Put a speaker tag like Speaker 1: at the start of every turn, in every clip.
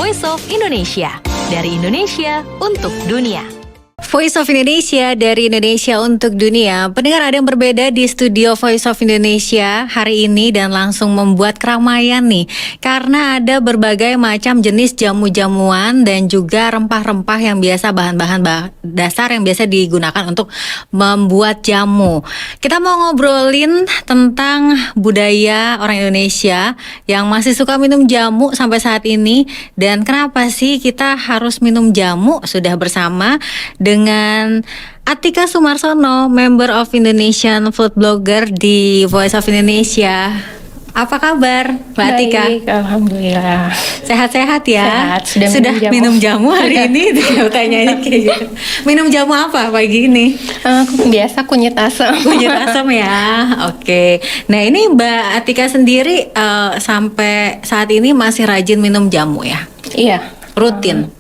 Speaker 1: Voice of Indonesia. Dari Indonesia untuk dunia.
Speaker 2: Voice of Indonesia dari Indonesia untuk dunia. Pendengar, ada yang berbeda di studio Voice of Indonesia hari ini dan langsung membuat keramaian nih. Karena ada berbagai macam jenis jamu-jamuan dan juga rempah-rempah yang biasa, bahan-bahan dasar yang biasa digunakan untuk membuat jamu. Kita mau ngobrolin tentang budaya orang Indonesia yang masih suka minum jamu sampai saat ini. Dan kenapa sih kita harus minum jamu? Sudah bersama dengan Atika Sumarsono, Member of Indonesian Food Blogger di Voice of Indonesia. Apa kabar, Mbak Atika?
Speaker 3: Baik, alhamdulillah.
Speaker 2: Sehat-sehat ya?
Speaker 3: Sehat,
Speaker 2: sudah minum jamu hari ini? Tanyanya kayak gitu. Minum jamu apa pagi ini?
Speaker 3: Biasa kunyit asam.
Speaker 2: Kunyit asam ya, oke. Nah ini Mbak Atika sendiri sampai saat ini masih rajin minum jamu ya?
Speaker 3: Iya.
Speaker 2: Rutin?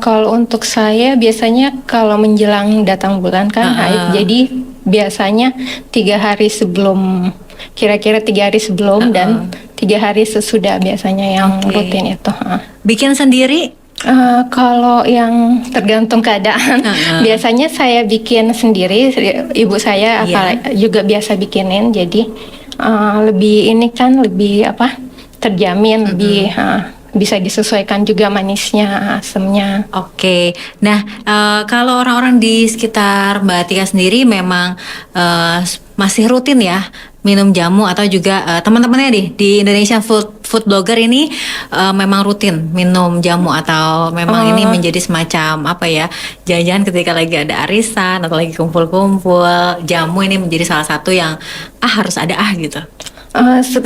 Speaker 3: Kalau untuk saya biasanya kalau menjelang datang bulan kan haid, jadi biasanya 3 hari sebelum, kira-kira 3 hari sebelum dan 3 hari sesudah biasanya yang rutin itu.
Speaker 2: Bikin sendiri?
Speaker 3: Kalau yang tergantung keadaan, biasanya saya bikin sendiri. Ibu saya juga biasa bikinin, jadi lebih ini kan lebih terjamin, lebih bisa disesuaikan juga manisnya, asamnya.
Speaker 2: Oke. Nah, kalau orang-orang di sekitar Mbak Atika sendiri memang masih rutin ya minum jamu, atau juga teman-temannya di Indonesian Food Blogger ini memang rutin minum jamu, atau memang ini menjadi semacam jangan-jangan ketika lagi ada arisan atau lagi kumpul-kumpul, jamu ini menjadi salah satu yang harus ada gitu.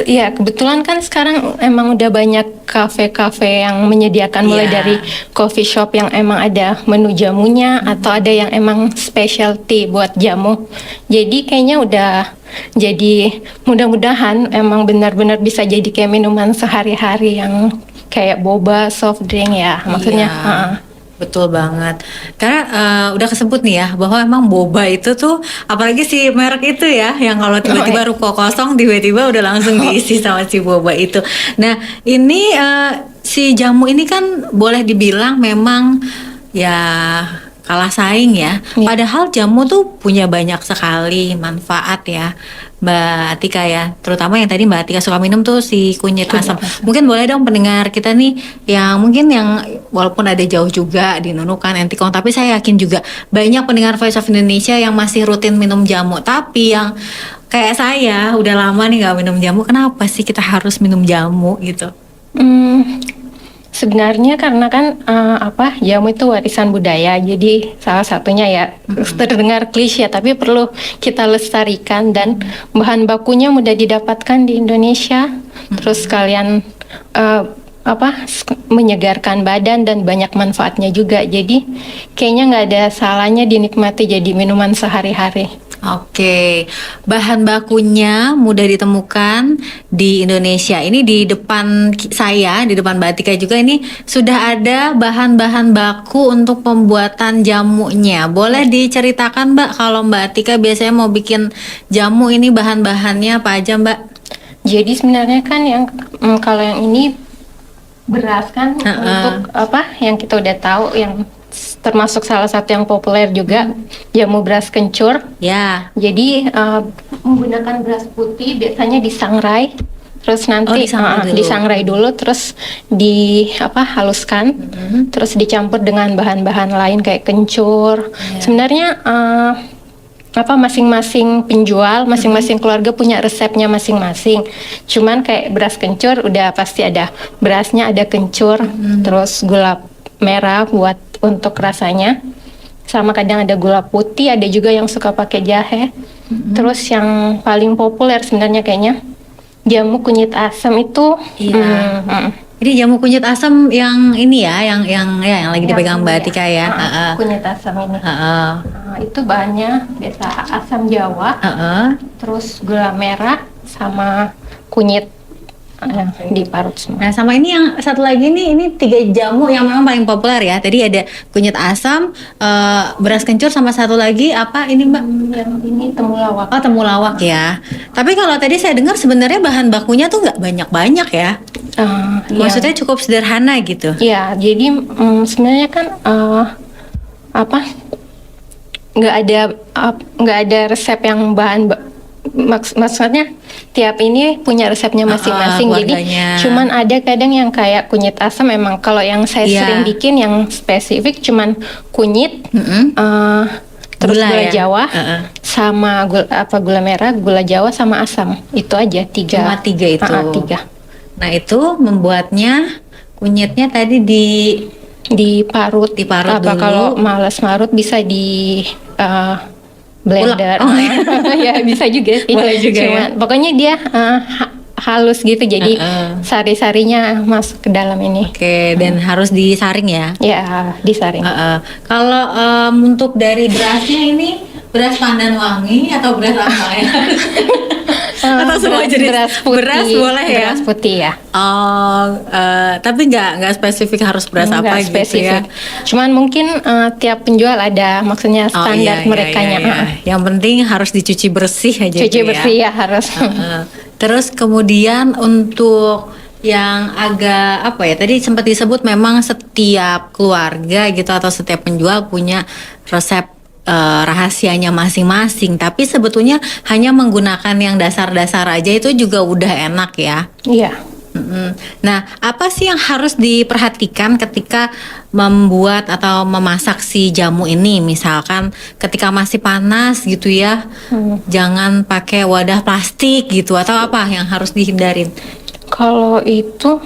Speaker 3: Ya, kebetulan kan sekarang emang udah banyak kafe-kafe yang menyediakan mulai dari coffee shop yang emang ada menu jamunya, atau ada yang emang specialty buat jamu. Jadi kayaknya udah jadi, mudah-mudahan emang benar-benar bisa jadi kayak minuman sehari-hari yang kayak boba, soft drink ya, maksudnya.
Speaker 2: Betul banget. Karena udah kesebut nih ya bahwa emang boba itu tuh, apalagi si merek itu ya, yang kalau tiba-tiba ruko kosong tiba-tiba udah langsung diisi sama si boba itu. Nah, ini si jamu ini kan boleh dibilang memang ya kalah saing ya. Padahal jamu tuh punya banyak sekali manfaat ya, Mbak Atika ya. Terutama yang tadi Mbak Atika suka minum tuh si kunyit asam. Mungkin boleh dong pendengar kita nih yang walaupun ada jauh juga di Nunukan, Entikong, tapi saya yakin juga banyak pendengar Voice of Indonesia yang masih rutin minum jamu. Tapi yang kayak saya udah lama nih gak minum jamu, kenapa sih kita harus minum jamu gitu?
Speaker 3: Sebenarnya karena kan jamu itu warisan budaya, jadi salah satunya ya terdengar klise tapi perlu kita lestarikan, dan bahan bakunya mudah didapatkan di Indonesia, terus kalian menyegarkan badan dan banyak manfaatnya juga, jadi kayaknya nggak ada salahnya dinikmati jadi minuman sehari-hari.
Speaker 2: Oke, bahan bakunya mudah ditemukan di Indonesia. Ini di depan saya, di depan Mbak Atika juga ini sudah ada bahan-bahan baku untuk pembuatan jamunya. Boleh diceritakan Mbak, kalau Mbak Atika biasanya mau bikin jamu ini bahan-bahannya apa aja Mbak? Jadi
Speaker 3: sebenarnya kan kalau yang ini beras kan untuk yang kita udah tahu, yang termasuk salah satu yang populer juga jamu beras kencur. Ya. Jadi menggunakan beras putih biasanya disangrai, terus nanti disangrai dulu, terus haluskan, terus dicampur dengan bahan-bahan lain kayak kencur. Sebenarnya masing-masing penjual, masing-masing keluarga punya resepnya masing-masing. Cuman kayak beras kencur udah pasti ada berasnya, ada kencur, terus gula merah buat untuk rasanya, sama kadang ada gula putih, ada juga yang suka pakai jahe. Terus yang paling populer sebenarnya kayaknya jamu kunyit asam itu.
Speaker 2: Jadi jamu kunyit asam yang ini ya, yang lagi dipegang Mbak Atika ya.
Speaker 3: Kunyit asam ini. Itu bahannya biasa asam jawa, terus gula merah sama kunyit diparut semua.
Speaker 2: Nah, sama ini yang satu lagi nih, ini 3 jamu yang memang paling populer ya. Tadi ada kunyit asam, beras kencur, sama satu lagi apa ini Mbak?
Speaker 3: Yang ini temulawak.
Speaker 2: Oh, temulawak ya. Tapi kalau tadi saya dengar sebenarnya bahan bakunya tuh nggak banyak-banyak ya. Maksudnya cukup sederhana gitu.
Speaker 3: Iya, jadi sebenarnya kan nggak ada resep yang maksudnya tiap ini punya resepnya masing-masing. Jadi cuman ada kadang yang kayak kunyit asam, memang kalau yang saya sering bikin yang spesifik cuman kunyit, terus gula Jawa, sama gula merah, gula Jawa sama asam. Itu aja, 3.
Speaker 2: Cuma 3 itu.
Speaker 3: 3.
Speaker 2: Nah, itu membuatnya kunyitnya tadi
Speaker 3: diparut
Speaker 2: dulu.
Speaker 3: Kalau malas marut bisa di blender. Ya bisa juga sih.
Speaker 2: Boleh juga. Cuman,
Speaker 3: ya. Pokoknya dia halus gitu, jadi sari-sarinya masuk ke dalam ini.
Speaker 2: Oke, dan harus disaring ya?
Speaker 3: Ya, disaring.
Speaker 2: Kalau untuk dari berasnya ini beras pandan wangi atau beras apa ya? Atau semua jenis
Speaker 3: beras putih,
Speaker 2: beras boleh ya?
Speaker 3: Beras putih ya.
Speaker 2: Tapi nggak spesifik harus beras apa
Speaker 3: spesifik.
Speaker 2: Gitu ya?
Speaker 3: Cuman mungkin tiap penjual ada maksudnya standar merekanya.
Speaker 2: Yang penting harus dicuci bersih aja.
Speaker 3: Cuci bersih ya harus.
Speaker 2: Terus kemudian untuk yang agak apa ya, tadi sempat disebut memang setiap keluarga gitu atau setiap penjual punya resep rahasianya masing-masing, tapi sebetulnya hanya menggunakan yang dasar-dasar aja itu juga udah enak ya.
Speaker 3: Iya.
Speaker 2: Nah, apa sih yang harus diperhatikan ketika membuat atau memasak si jamu ini? Misalkan ketika masih panas gitu ya, jangan pakai wadah plastik gitu, atau apa yang harus dihindarin?
Speaker 3: Kalau itu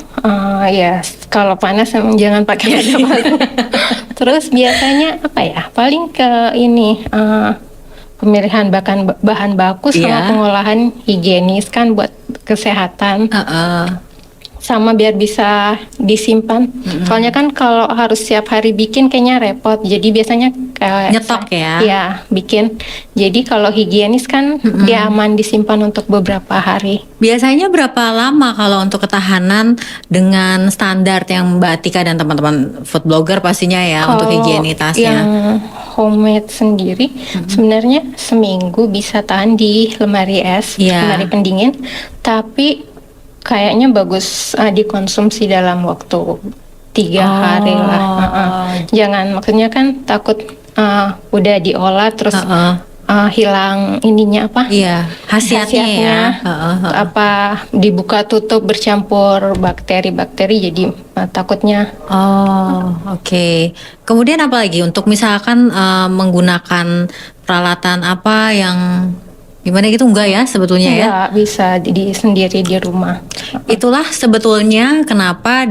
Speaker 3: ya kalau panas jangan pakai wadah plastik. Terus biasanya apa ya? Paling ke ini pemilihan bahan baku sama pengolahan higienis kan buat kesehatan. Sama biar bisa disimpan. Soalnya kan kalau harus setiap hari bikin kayaknya repot. Jadi biasanya
Speaker 2: nyetok ya.
Speaker 3: Iya, bikin. Jadi kalau higienis kan dia aman disimpan untuk beberapa hari.
Speaker 2: Biasanya berapa lama kalau untuk ketahanan dengan standar yang Mbak Atika dan teman-teman food blogger pastinya ya untuk higienitasnya?
Speaker 3: Yang homemade sendiri sebenarnya seminggu bisa tahan di lemari es, lemari pendingin. Tapi kayaknya bagus dikonsumsi dalam waktu 3 hari lah. Jangan, maksudnya kan takut udah diolah terus hilang ininya apa?
Speaker 2: Iya, khasiatnya ya.
Speaker 3: Apa dibuka tutup bercampur bakteri-bakteri, jadi takutnya.
Speaker 2: Oke. Kemudian apa lagi untuk misalkan menggunakan peralatan apa yang gimana gitu, enggak ya sebetulnya ya?
Speaker 3: Bisa sendiri di rumah.
Speaker 2: Itulah sebetulnya kenapa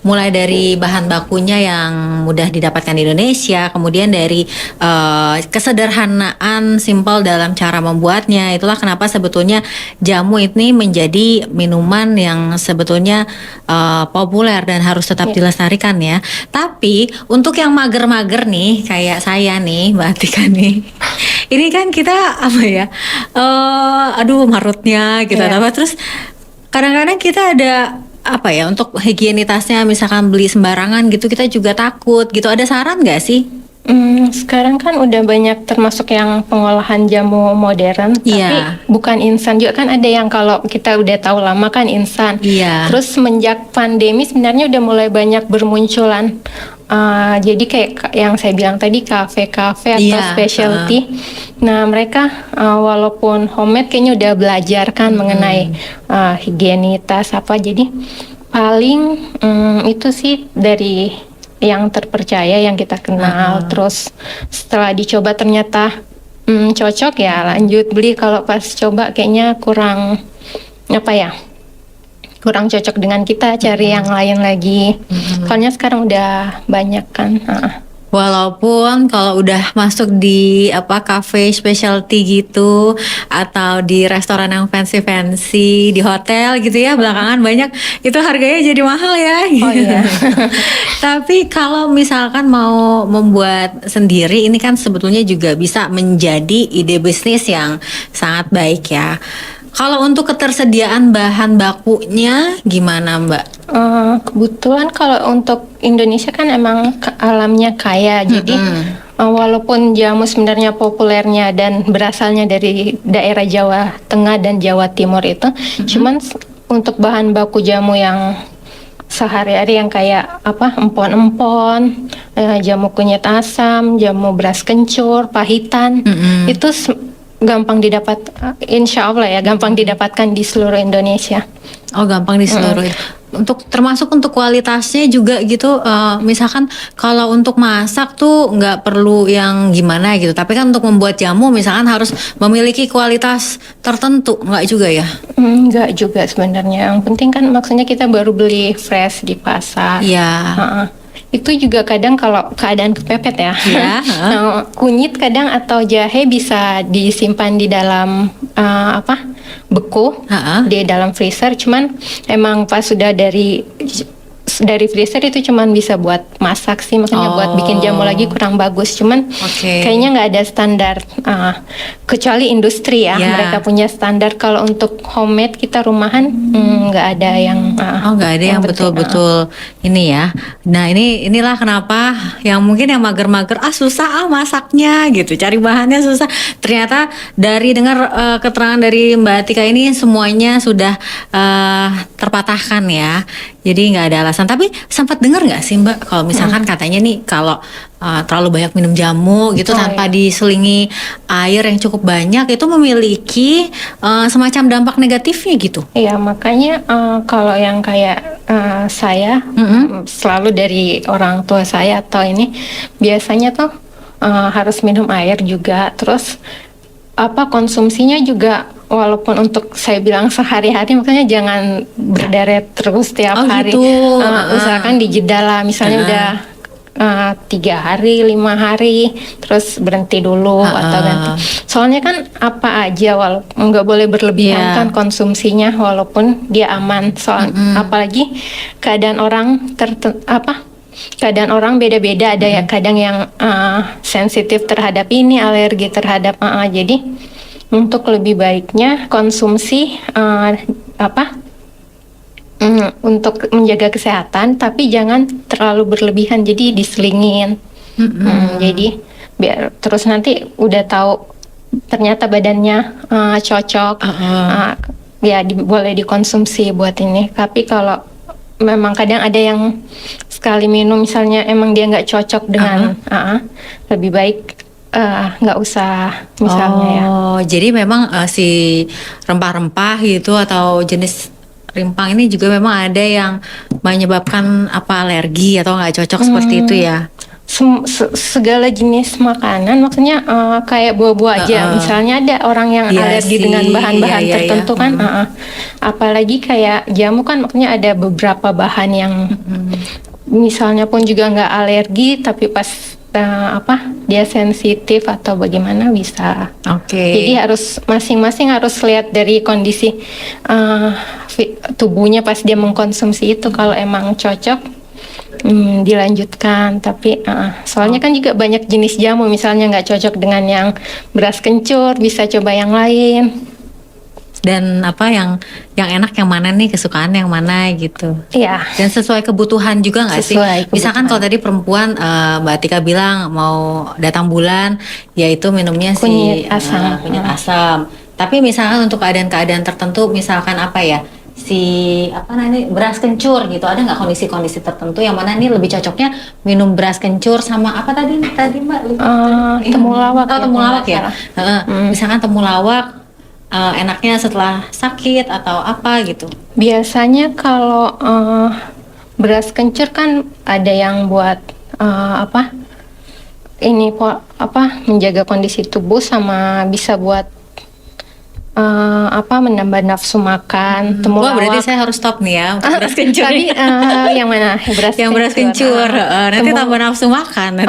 Speaker 2: mulai dari bahan bakunya yang mudah didapatkan di Indonesia, kemudian dari kesederhanaan simpel dalam cara membuatnya, itulah kenapa sebetulnya jamu ini menjadi minuman yang sebetulnya populer dan harus tetap dilestarikan ya. Tapi untuk yang mager-mager nih kayak saya nih, Mbak Atika nih, ini kan kita apa ya? Marutnya gitu. Terus kadang-kadang kita ada apa ya, untuk higienitasnya misalkan beli sembarangan gitu kita juga takut gitu. Ada saran nggak sih?
Speaker 3: Sekarang kan udah banyak termasuk yang pengolahan jamu modern, tapi bukan instan juga kan, ada yang kalau kita udah tahu lama kan instan. Terus semenjak pandemi sebenarnya udah mulai banyak bermunculan. Jadi kayak yang saya bilang tadi, kafe-kafe atau specialty. Nah mereka walaupun homemade kayaknya udah belajar kan mengenai higienitas apa. Jadi paling itu sih dari yang terpercaya yang kita kenal. Terus setelah dicoba ternyata cocok ya lanjut beli. Kalau pas coba kayaknya kurang cocok dengan kita, cari yang lain lagi. Soalnya sekarang udah banyak kan.
Speaker 2: Walaupun kalau udah masuk di cafe specialty gitu atau di restoran yang fancy di hotel gitu ya, belakangan banyak itu harganya jadi mahal ya. Tapi kalau misalkan mau membuat sendiri, ini kan sebetulnya juga bisa menjadi ide bisnis yang sangat baik ya. Kalau untuk ketersediaan bahan bakunya gimana Mbak?
Speaker 3: Kebetulan kalau untuk Indonesia kan emang alamnya kaya, jadi walaupun jamu sebenarnya populernya dan berasalnya dari daerah Jawa Tengah dan Jawa Timur itu, cuman untuk bahan baku jamu yang sehari-hari yang kayak empon-empon, jamu kunyit asam, jamu beras kencur, pahitan, itu gampang didapat, insya Allah ya, gampang didapatkan di seluruh Indonesia.
Speaker 2: Oh, gampang di seluruh. Untuk termasuk untuk kualitasnya juga gitu. Misalkan kalau untuk masak tuh nggak perlu yang gimana gitu. Tapi kan untuk membuat jamu misalkan harus memiliki kualitas tertentu, nggak juga ya?
Speaker 3: Nggak juga sebenarnya. Yang penting kan maksudnya kita baru beli fresh di pasar.
Speaker 2: Iya.
Speaker 3: Itu juga kadang kalau keadaan kepepet ya, kunyit kadang atau jahe bisa disimpan di dalam beku di dalam freezer. Cuman emang pas sudah dari freezer itu cuman bisa buat masak sih, makanya buat bikin jamu lagi kurang bagus. Cuman kayaknya nggak ada standar, kecuali industri ya, mereka punya standar. Kalau untuk homemade kita rumahan nggak ada yang
Speaker 2: nggak ada yang betul-betul ini ya. Nah inilah kenapa yang mungkin yang mager-mager susah masaknya gitu, cari bahannya susah. Ternyata dari dengar keterangan dari Mbak Tika ini semuanya sudah terpatahkan ya. Jadi nggak ada alasan. Tapi sempat dengar nggak sih Mbak kalau misalkan katanya nih kalau terlalu banyak minum jamu gitu tanpa diselingi air yang cukup banyak itu memiliki semacam dampak negatifnya gitu.
Speaker 3: Iya, makanya kalau yang kayak saya selalu dari orang tua saya atau ini biasanya tuh harus minum air juga, terus konsumsinya juga walaupun untuk saya bilang sehari-hari, makanya jangan berderet terus tiap hari. Usahakan dijeda lah, misalnya udah 3 hari, 5 hari, terus berhenti dulu atau ganti. Soalnya kan apa aja walaupun nggak boleh berlebihan kan konsumsinya, walaupun dia aman. Apalagi keadaan orang keadaan orang beda-beda, ada ya kadang yang sensitif terhadap ini, alergi terhadap jadi untuk lebih baiknya konsumsi untuk menjaga kesehatan, tapi jangan terlalu berlebihan, jadi diselingin. Jadi biar terus nanti udah tahu ternyata badannya cocok, ya boleh dikonsumsi buat ini. Tapi kalau memang kadang ada yang sekali minum misalnya emang dia nggak cocok dengan lebih baik nggak usah misalnya ya.
Speaker 2: Jadi memang si rempah-rempah gitu atau jenis rimpang ini juga memang ada yang menyebabkan alergi atau nggak cocok seperti itu ya.
Speaker 3: Segala jenis makanan, maksudnya kayak buah-buah aja. Misalnya ada orang yang alergi dengan bahan-bahan tertentu kan. Apalagi kayak jamu kan, maksudnya ada beberapa bahan yang misalnya pun juga nggak alergi, tapi pas dia sensitif atau bagaimana bisa. Jadi harus masing-masing harus lihat dari kondisi tubuhnya pas dia mengkonsumsi itu. Kalau emang cocok dilanjutkan. Tapi soalnya kan juga banyak jenis jamu, misalnya nggak cocok dengan yang beras kencur, bisa coba yang lain.
Speaker 2: Dan yang enak yang mana nih, kesukaan yang mana gitu.
Speaker 3: Iya.
Speaker 2: Dan sesuai kebutuhan juga nggak sih? Misalkan kalau tadi perempuan Mbak Tika bilang mau datang bulan, yaitu minumnya kunyit asam. Tapi misalkan untuk keadaan-keadaan tertentu, misalkan beras kencur gitu, ada nggak kondisi-kondisi tertentu yang mana nih lebih cocoknya minum beras kencur sama apa tadi Mbak?
Speaker 3: Temulawak.
Speaker 2: Temulawak ya. Misalkan temulawak enaknya setelah sakit atau apa gitu? Biasanya
Speaker 3: kalau beras kencur kan ada yang buat menjaga kondisi tubuh, sama bisa buat menambah nafsu makan. Temulawak.
Speaker 2: Berarti saya harus stop nih ya untuk beras kencur.
Speaker 3: Tapi yang mana? Beras
Speaker 2: kencur. Nanti tambah nafsu makan.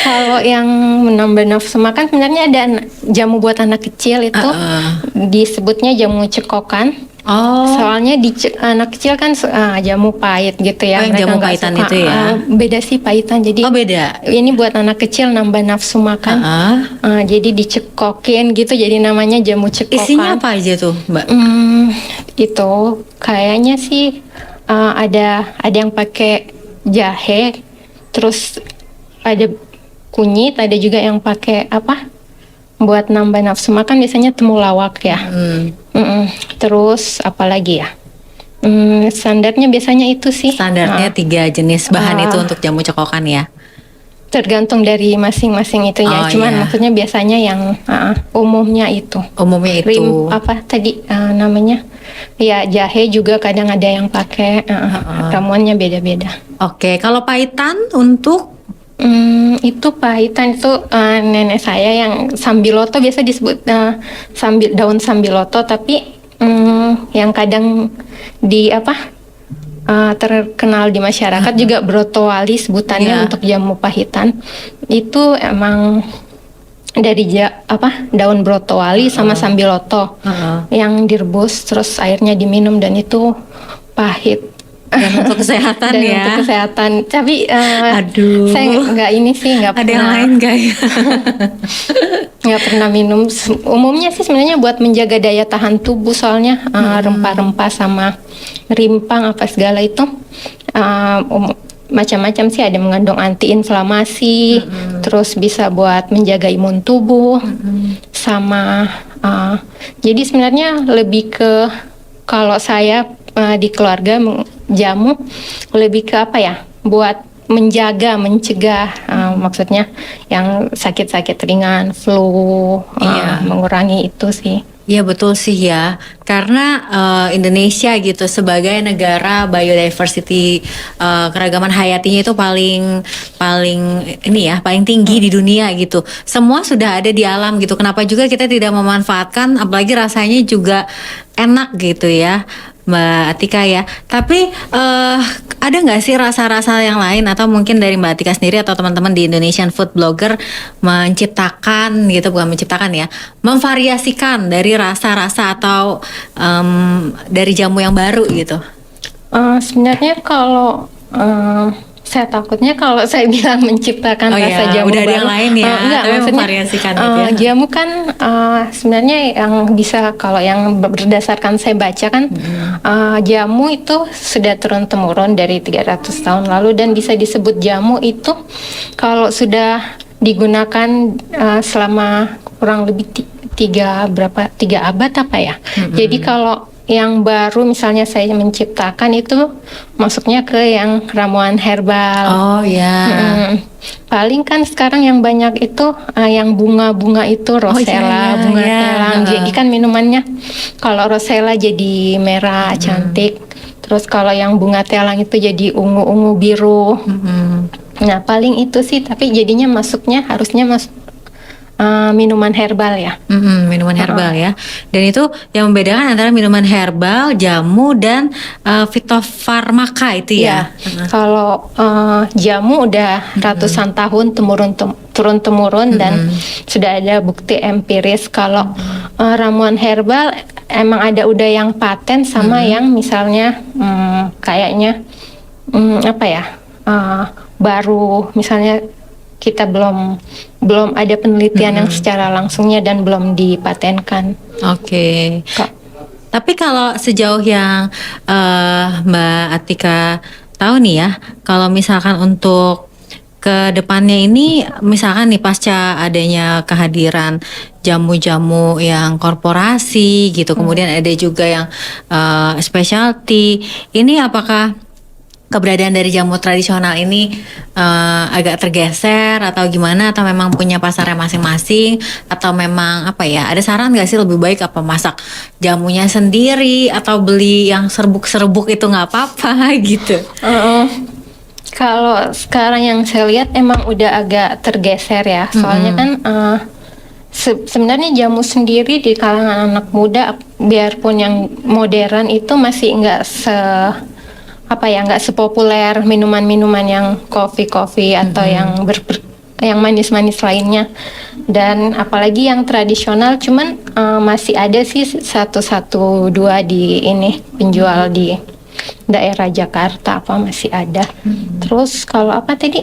Speaker 3: Kalau yang menambah nafsu makan sebenarnya ada jamu buat anak kecil itu disebutnya jamu cekokan.
Speaker 2: Oh.
Speaker 3: Soalnya anak kecil kan jamu pahit gitu ya.
Speaker 2: Oh, yang
Speaker 3: Mereka
Speaker 2: jamu
Speaker 3: nggak
Speaker 2: pahitan
Speaker 3: suka.
Speaker 2: itu ya?
Speaker 3: Beda sih pahitan. Jadi
Speaker 2: Oh, beda.
Speaker 3: ini buat anak kecil nambah nafsu makan. Jadi dicekokin gitu. Jadi namanya jamu cekokan.
Speaker 2: Isinya apa aja tuh, Mbak?
Speaker 3: Itu kayaknya sih ada yang pakai jahe, terus ada kunyit, ada juga yang pakai apa? Buat nambah nafsu makan biasanya temulawak ya. Terus apa lagi ya? Standarnya biasanya itu sih.
Speaker 2: Standarnya 3 jenis bahan itu untuk jamu cekokan ya.
Speaker 3: Tergantung dari masing-masing itu ya. Cuman maksudnya biasanya yang umumnya itu.
Speaker 2: Umumnya itu.
Speaker 3: Apa tadi namanya? Ya jahe juga kadang ada yang pakai. Ramuannya beda-beda.
Speaker 2: Oke, kalau pahitan untuk
Speaker 3: itu pahitan itu nenek saya yang sambiloto biasa disebut daun sambiloto, tapi yang kadang di terkenal di masyarakat juga brotowali sebutannya untuk jamu pahitan. Itu emang dari daun brotowali sama sambiloto yang direbus terus airnya diminum dan itu pahit.
Speaker 2: Dan untuk kesehatan
Speaker 3: dan
Speaker 2: ya.
Speaker 3: untuk kesehatan. Tapi
Speaker 2: aduh.
Speaker 3: saya nggak
Speaker 2: ada
Speaker 3: pernah.
Speaker 2: yang lain nggak ya?
Speaker 3: Nggak pernah minum. Umumnya sih sebenarnya buat menjaga daya tahan tubuh, soalnya rempah-rempah sama rimpang apa segala itu macam-macam sih, ada mengandung antiinflamasi, terus bisa buat menjaga imun tubuh, sama jadi sebenarnya lebih ke kalau saya di keluarga jamu lebih ke apa ya, buat mencegah maksudnya yang sakit-sakit ringan, flu, mengurangi itu sih.
Speaker 2: Iya betul sih ya, karena Indonesia gitu sebagai negara biodiversity, keragaman hayatinya itu paling paling tinggi di dunia gitu. Semua sudah ada di alam gitu. Kenapa juga kita tidak memanfaatkan? Apalagi rasanya juga enak gitu ya, Mbak Atika ya. Tapi ada nggak sih rasa-rasa yang lain, atau mungkin dari Mbak Atika sendiri atau teman-teman di Indonesian Food Blogger menciptakan gitu, bukan menciptakan ya, memvariasikan dari rasa-rasa atau dari jamu yang baru gitu?
Speaker 3: Sebenarnya kalau saya takutnya kalau saya bilang menciptakan rasa jamu
Speaker 2: udah ada
Speaker 3: baru,
Speaker 2: yang lain ya,
Speaker 3: enggak,
Speaker 2: tapi
Speaker 3: maksudnya
Speaker 2: memvariasikan gitu ya.
Speaker 3: Jamu kan sebenarnya yang bisa, kalau yang berdasarkan saya baca kan, jamu itu sudah turun-temurun dari 300 tahun lalu, dan bisa disebut jamu itu kalau sudah digunakan selama kurang lebih 3 abad apa ya. Jadi kalau yang baru misalnya saya menciptakan itu masuknya ke yang ramuan herbal.
Speaker 2: Oh ya.
Speaker 3: Paling kan sekarang yang banyak itu yang bunga-bunga itu rosella, bunga telang. Jadi kan minumannya kalau rosella jadi merah cantik. Terus kalau yang bunga telang itu jadi ungu-ungu biru. Nah paling itu sih, tapi jadinya harusnya masuk minuman herbal ya.
Speaker 2: Minuman herbal ya. Dan itu yang membedakan antara minuman herbal, jamu, dan fitofarmaka itu ya.
Speaker 3: Kalau jamu udah ratusan tahun turun-temurun dan sudah ada bukti empiris. Kalau ramuan herbal emang udah yang paten sama yang misalnya kayaknya baru, misalnya kita belum ada penelitian yang secara langsungnya dan belum dipatenkan.
Speaker 2: Oke. Tapi kalau sejauh yang Mbak Atika tahu nih ya, kalau misalkan untuk ke depannya ini, misalkan nih pasca adanya kehadiran jamu-jamu yang korporasi gitu, kemudian ada juga yang specialty, ini apakah keberadaan dari jamu tradisional ini agak tergeser atau gimana, atau memang punya pasarnya masing-masing, atau memang ada saran nggak sih lebih baik apa masak jamunya sendiri atau beli yang serbuk-serbuk itu nggak apa-apa gitu?
Speaker 3: Kalau sekarang yang saya lihat emang udah agak tergeser ya, soalnya kan sebenarnya jamu sendiri di kalangan anak muda, biarpun yang modern itu masih nggak nggak sepopuler minuman-minuman yang kopi atau yang yang manis-manis lainnya. Dan apalagi yang tradisional, cuman masih ada sih satu dua di ini penjual di daerah Jakarta apa masih ada. Terus kalau apa tadi?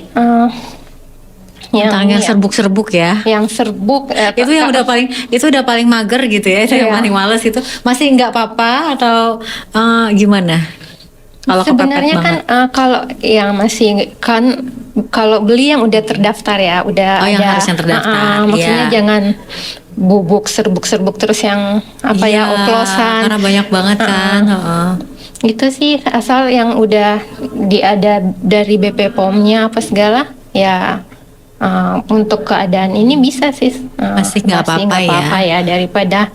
Speaker 2: Yang serbuk-serbuk ya.
Speaker 3: Yang serbuk
Speaker 2: itu yang udah paling mager gitu ya. Yang paling males itu masih nggak apa-apa atau gimana? Kalau
Speaker 3: sebenarnya kan kalau yang masih kan kalau beli yang udah terdaftar ya, udah
Speaker 2: yang harus yang terdaftar.
Speaker 3: Maksudnya jangan bubuk serbuk terus yang oplosan.
Speaker 2: Karena banyak banget kan.
Speaker 3: Itu sih asal yang udah ada dari BP POM-nya apa segala ya. Untuk keadaan ini bisa sih
Speaker 2: masih nggak apa-apa
Speaker 3: ya daripada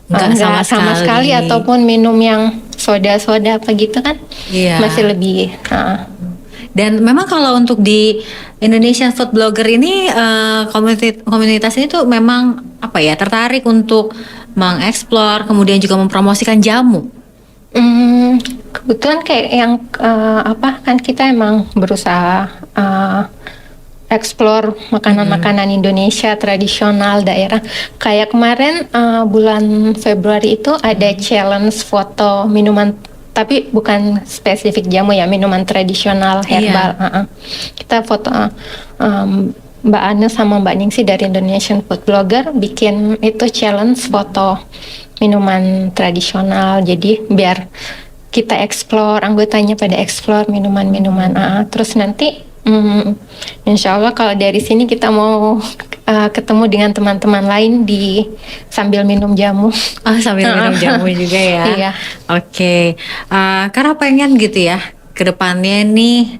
Speaker 3: nggak sama sekali ataupun minum yang soda apa gitu kan masih lebih.
Speaker 2: Dan memang kalau untuk di Indonesian Food Blogger ini komunitas ini tuh memang tertarik untuk mengeksplor kemudian juga mempromosikan jamu.
Speaker 3: Kebetulan kayak yang kan kita emang berusaha explore makanan-makanan Indonesia tradisional daerah. Kayak kemarin bulan Februari itu ada challenge foto minuman, tapi bukan spesifik jamu ya, minuman tradisional herbal. Kita foto Mbak Ane sama Mbak Ningsi dari Indonesian Food Blogger bikin itu challenge foto minuman tradisional. Jadi biar kita explore, anggotanya pada explore minuman-minuman. Terus nanti insya Allah kalau dari sini kita mau ketemu dengan teman-teman lain sambil minum jamu.
Speaker 2: Sambil minum jamu juga ya.
Speaker 3: Iya.
Speaker 2: Oke. Karena pengen gitu ya kedepannya nih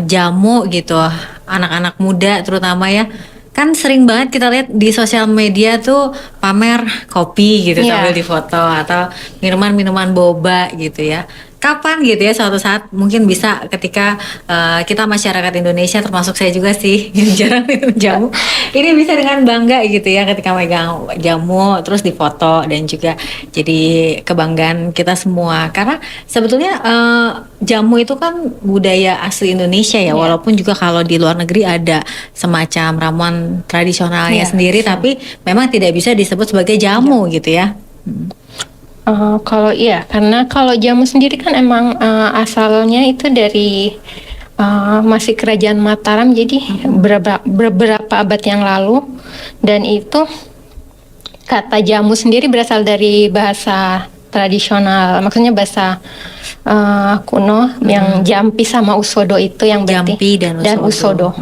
Speaker 2: jamu gitu, anak-anak muda terutama ya. Kan sering banget kita lihat di sosial media tuh pamer kopi gitu sambil difoto atau minuman-minuman boba gitu ya. Kapan gitu ya suatu saat mungkin bisa ketika kita masyarakat Indonesia termasuk saya juga sih yang jarang minum jamu, ini bisa dengan bangga gitu ya ketika megang jamu terus difoto dan juga jadi kebanggaan kita semua karena sebetulnya jamu itu kan budaya asli Indonesia ya walaupun juga kalau di luar negeri ada semacam ramuan tradisionalnya sendiri tapi memang tidak bisa disebut sebagai jamu gitu ya.
Speaker 3: Karena kalau jamu sendiri kan emang asalnya itu dari masih kerajaan Mataram, jadi beberapa abad yang lalu, dan itu kata jamu sendiri berasal dari bahasa tradisional, maksudnya bahasa kuno yang jampi sama usodo itu yang berarti
Speaker 2: jampi dan usodo.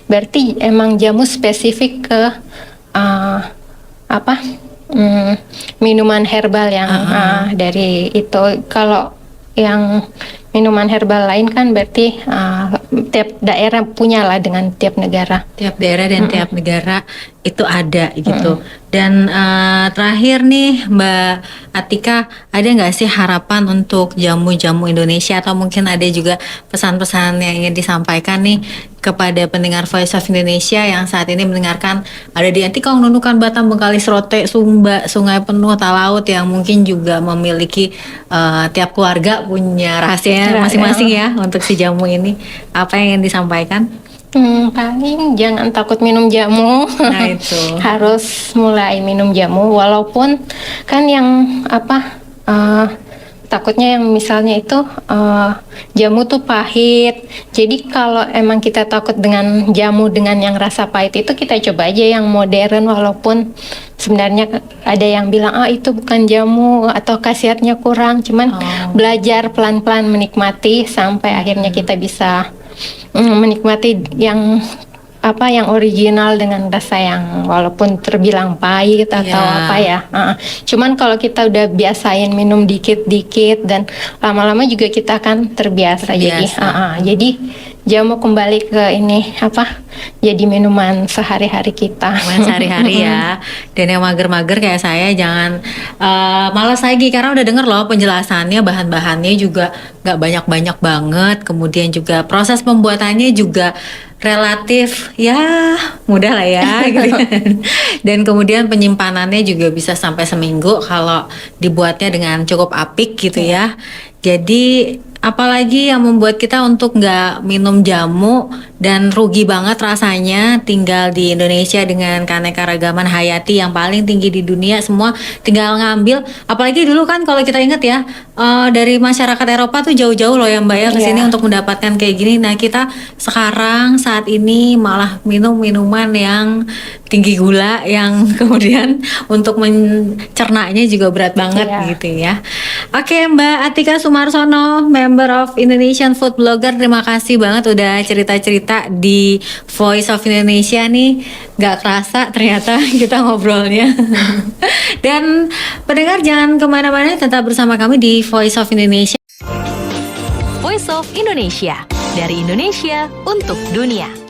Speaker 3: Berarti emang jamu spesifik ke minuman herbal yang dari itu. Kalau yang minuman herbal lain kan berarti tiap daerah punya lah dengan tiap negara.
Speaker 2: Tiap daerah dan tiap negara itu ada gitu. Dan terakhir nih Mbak Atika, ada nggak sih harapan untuk jamu-jamu Indonesia atau mungkin ada juga pesan-pesan yang ingin disampaikan nih kepada pendengar Voice of Indonesia yang saat ini mendengarkan ada di Antikong, Nunukan, Batam, Bengkalis, Rote, Sumba, Sungai Penuh, Talaut yang mungkin juga memiliki tiap keluarga punya rahasianya masing-masing ya untuk si jamu ini. Apa yang ingin disampaikan?
Speaker 3: Paling jangan takut minum jamu.
Speaker 2: Nah itu
Speaker 3: harus mulai minum jamu walaupun kan yang takutnya yang misalnya itu jamu tuh pahit. Jadi kalau emang kita takut dengan jamu dengan yang rasa pahit itu, kita coba aja yang modern walaupun sebenarnya ada yang bilang itu bukan jamu atau khasiatnya kurang. Cuman belajar pelan-pelan menikmati sampai akhirnya kita bisa menikmati yang original dengan rasa yang walaupun terbilang pahit atau cuman kalau kita udah biasain minum dikit-dikit dan lama-lama juga kita akan terbiasa. Jadi jamu kembali ke jadi minuman sehari-hari kita.
Speaker 2: Minuman sehari-hari ya. Dan yang mager-mager kayak saya jangan malas lagi karena udah denger loh penjelasannya, bahan-bahannya juga gak banyak-banyak banget. Kemudian juga proses pembuatannya juga relatif ya mudah lah ya gitu kan. Dan kemudian penyimpanannya juga bisa sampai seminggu kalau dibuatnya dengan cukup apik gitu ya. Jadi Apalagi yang membuat kita untuk nggak minum jamu dan rugi banget rasanya tinggal di Indonesia dengan keanekaragaman hayati yang paling tinggi di dunia, semua tinggal ngambil. Apalagi dulu kan kalau kita ingat ya, dari masyarakat Eropa tuh jauh-jauh loh ya Mbak ya kesini untuk mendapatkan kayak gini. Nah kita sekarang saat ini malah minum minuman yang tinggi gula yang kemudian untuk mencernanya juga berat banget gitu ya. Oke Mbak Atika Sumarsono, member of Indonesian Food Blogger, terima kasih banget udah cerita-cerita di Voice of Indonesia nih. Gak kerasa ternyata kita ngobrolnya. Dan pendengar jangan kemana-mana, tetap bersama kami di Voice of Indonesia.
Speaker 1: Voice of Indonesia, dari Indonesia untuk dunia.